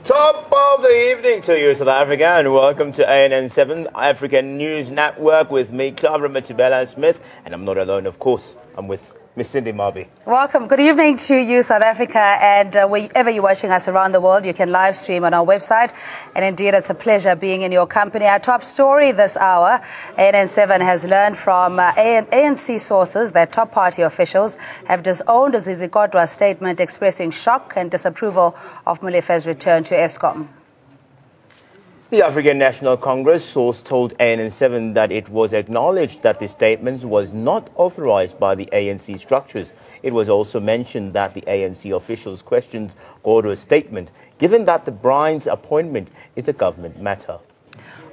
Top of the evening to you, South Africa, and welcome to ANN7 African News Network with me, Clara Matibela Smith, and I'm not alone, of course. I'm with Miss Cindy Marby. Welcome. Good evening to you, South Africa, and wherever you're watching us around the world, you can live stream on our website. And indeed, it's a pleasure being in your company. Our top story this hour, ANN7 has learned from ANC sources that top party officials have disowned Zizi Kodwa's statement expressing shock and disapproval of Molefe's return to ESCOM. The African National Congress source told ANN7 that it was acknowledged that the statement was not authorized by the ANC structures. It was also mentioned that the ANC officials questioned Kodwa's statement, given that the Brine's appointment is a government matter.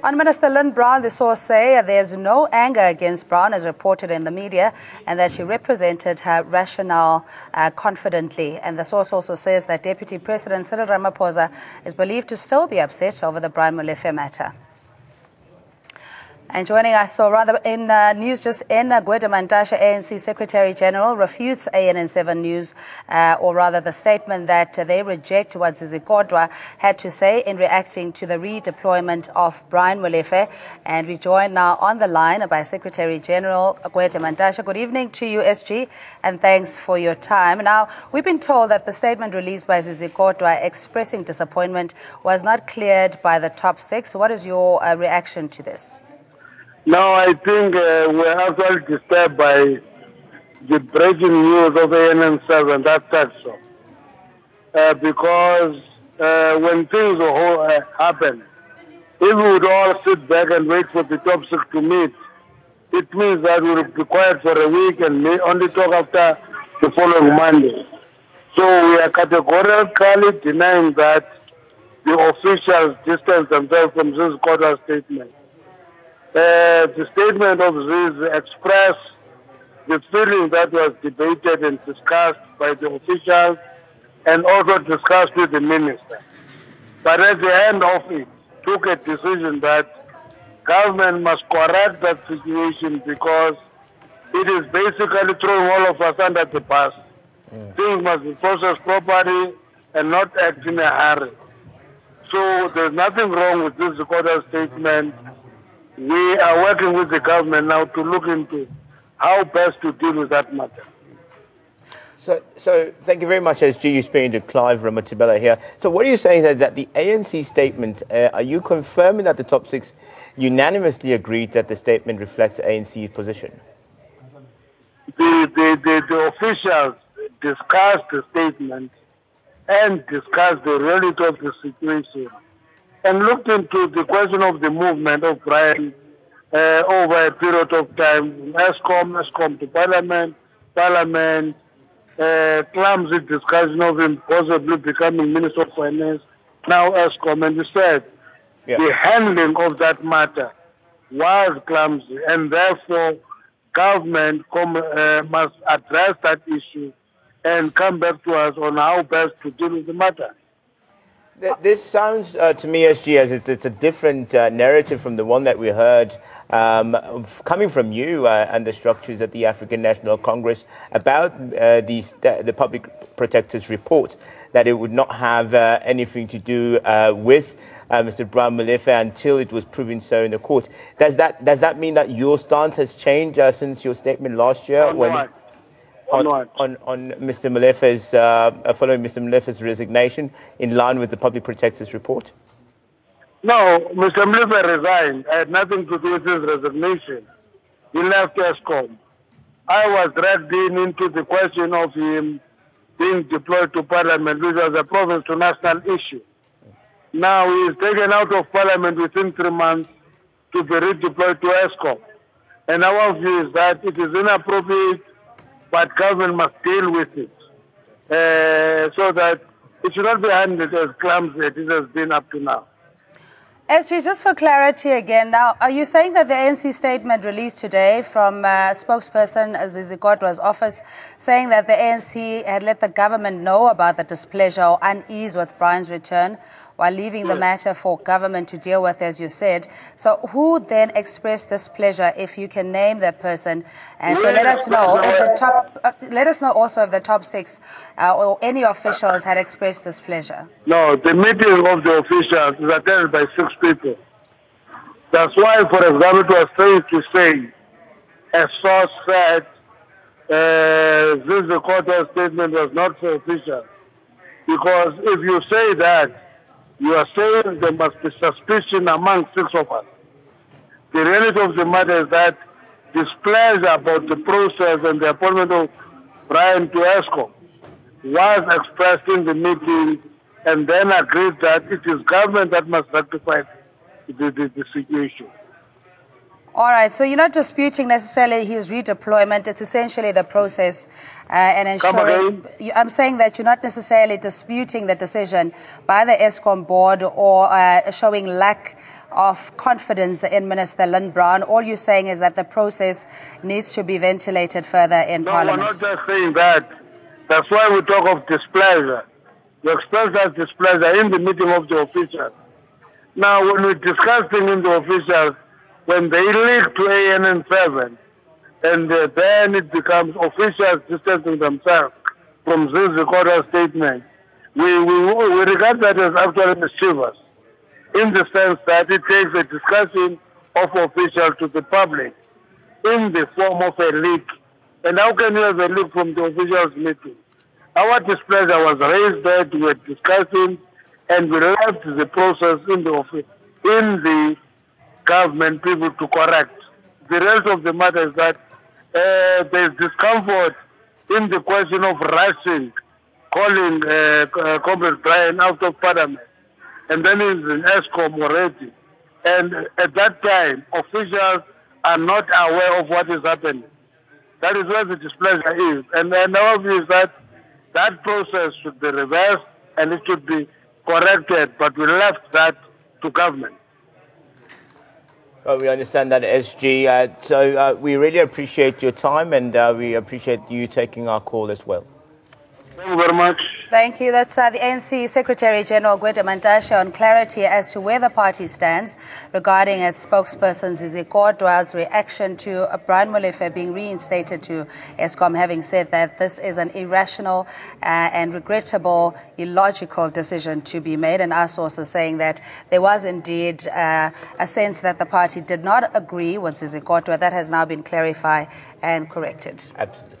On Minister Lynn Brown, the source say there's no anger against Brown as reported in the media and that she represented her rationale confidently. And the source also says that Deputy President Cyril Ramaphosa is believed to still be upset over the Brian Molefe matter. And joining us, or rather in news just in, Gwede Mantashe, ANC Secretary General, refutes ANN7 News, or rather the statement that they reject what Zizi Kodwa had to say in reacting to the redeployment of Brian Molefe. And we join now on the line by Secretary General Gwede Mantashe. Good evening to you, SG, and thanks for your time. Now, we've been told that the statement released by Zizi Kodwa expressing disappointment was not cleared by the top six. What is your reaction to this? No, I think we're actually disturbed by the breaking news of ANN7, that section. Because when things happen, if we would all sit back and wait for the top six to meet, it means that we'll be quiet for a week and may only talk after the following Monday. So we are categorically denying that the officials distance themselves from this Kodwa statement. The statement of Zizi expressed the feeling that was debated and discussed by the officials and also discussed with the minister. But at the end of it, took a decision that government must correct that situation because it is basically throwing all of us under the bus. Things must be processed properly and not act in a hurry. So there's nothing wrong with this Kodwa statement. We are working with the government now to look into how best to deal with that matter. So thank you very much, SG. You're speaking to Clive Ramatibela here. So what are you saying is that the ANC statement, are you confirming that the top six unanimously agreed that the statement reflects ANC's position? The officials discussed the statement and discussed the reality of the situation and looked into the question of the movement of Brian over a period of time, ESCOM to Parliament, clumsy discussion of him possibly becoming Minister of Finance, now ESCOM, and he said the handling of that matter was clumsy, and therefore government must address that issue and come back to us on how best to deal with the matter. This sounds to me, SG, as it's a different narrative from the one that we heard coming from you and the structures at the African National Congress about the Public Protector's report, that it would not have anything to do with Mr. Brian Molefe until it was proven so in the court. Does that mean that your stance has changed since your statement last year? On Mr. Molefe's, following Mr. Molefe's resignation in line with the Public Protector's report? No, Mr. Molefe resigned. I had nothing to do with his resignation. He left ESCOM. I was dragged into the question of him being deployed to Parliament, which was a province to national issue. Now he is taken out of Parliament within 3 months to be redeployed to ESCOM. And our view is that it is inappropriate, but government must deal with it so that it should not be handled as clumsy as it has been up to now. Actually, just for clarity again, now, are you saying that the ANC statement released today from spokesperson Zizi Kodwa's office, saying that the ANC had let the government know about the displeasure or unease with Brian's return, while leaving the matter for government to deal with, as you said? So who then expressed displeasure, if you can name that person? And so let us know if the let us know also if the top six or any officials had expressed displeasure. No, the meeting of the officials is attended by 6 people. That's why, for example, it was strange to say a source said Zizi Kodwa's statement was not so official. Because if you say that, you are saying there must be suspicion among 6 of us. The reality of the matter is that displeasure about the process and the appointment of Brian to ESCOM was expressed in the meeting, and then agreed that it is government that must rectify the situation. All right, so you're not disputing necessarily his redeployment. It's essentially the process and ensuring... I'm saying that you're not necessarily disputing the decision by the ESCOM board or showing lack of confidence in Minister Lynn Brown. All you're saying is that the process needs to be ventilated further in Parliament. No, we're not just saying that. That's why we talk of displeasure. We express that displeasure in the meeting of the officials. Now, when we discuss things in the officials, when they leak to ANN7, and then it becomes officials distancing themselves from Zizi Kodwa's statement, we regard that as actually mischievous, in the sense that it takes a discussion of officials to the public in the form of a leak. And how can you have a leak from the officials' meeting? Our displeasure was raised that we were discussing, and we left the process in the office, in the government people to correct. The rest of the matter is that there is discomfort in the question of rushing, calling Comrade Brian out of Parliament, and then he's in ESCOM already. And at that time, officials are not aware of what is happening. That is where the displeasure is. And our view is that that process should be reversed and it should be corrected, but we left that to government. Well, we understand that, SG. So we really appreciate your time, and we appreciate you taking our call as well. Thank you very much. Thank you. That's the ANC Secretary General Mantashe on clarity as to where the party stands regarding its spokesperson Zizi Kodwa's reaction to Brian Molefe being reinstated to ESCOM, having said that this is an irrational and regrettable, illogical decision to be made. And our sources saying that there was indeed a sense that the party did not agree with Zizi Kodwa. That has now been clarified and corrected. Absolutely.